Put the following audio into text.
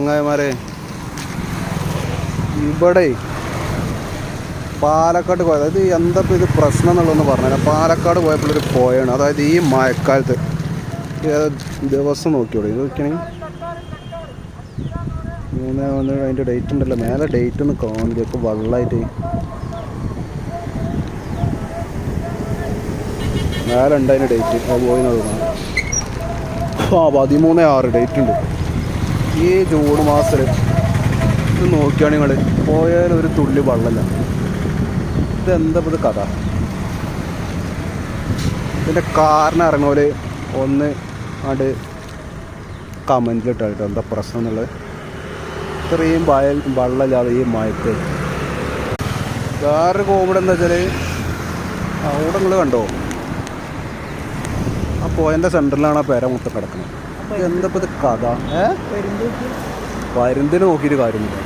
ചങ്ങായിമാരെ, ഇവിടെ പാലക്കാട് പോയത്, അതായത് എന്താ ഇത് പ്രശ്നം എന്നുള്ളതെന്ന് പറഞ്ഞാൽ, പാലക്കാട് പോയപ്പോഴൊരു പോയാണ്. അതായത് ഈ മഴക്കാലത്ത് ദിവസം നോക്കിയോളൂ, ഇത് നോക്കിയാണെങ്കിൽ 3 അതിൻ്റെ ഡേറ്റ് ഉണ്ടല്ലോ, മേലെ ഡേറ്റ് ഒന്ന് കാണില്ല, ഇപ്പോൾ വെള്ളമായിട്ട് മേലെ ഉണ്ട് അതിൻ്റെ ഡേറ്റ്. അത് പോയി നോക്കണം. 13/6 ഡേറ്റ് ഉണ്ട്. ഈ ജൂൺ മാസത്തിൽ ഇത് നോക്കുകയാണെങ്കിൽ നിങ്ങൾ പോയാൽ ഒരു തുള്ളി വെള്ളമില്ല. ഇതെന്താ ഇത് കഥ? ഇതിൻ്റെ കാരണം അറിയണ ഒന്ന് അത് കമൻറ്റിലിട്ടോ എന്താ പ്രശ്നം എന്നുള്ളത്. ഇത്രയും വെള്ളമില്ലാതെ ഈ മഴത്ത്. വേറൊരു കോമഡി എന്താ വെച്ചാൽ, അവിടെ നിങ്ങൾ കണ്ടോ, ആ പോയിൻ്റെ സെൻറ്ററിലാണ് ആ പേര മൊത്തം കിടക്കുന്നത്. എന്താ ഇത് കഥ? പരുന്തിന് നോക്കിയിട്ട് കാര്യമില്ല.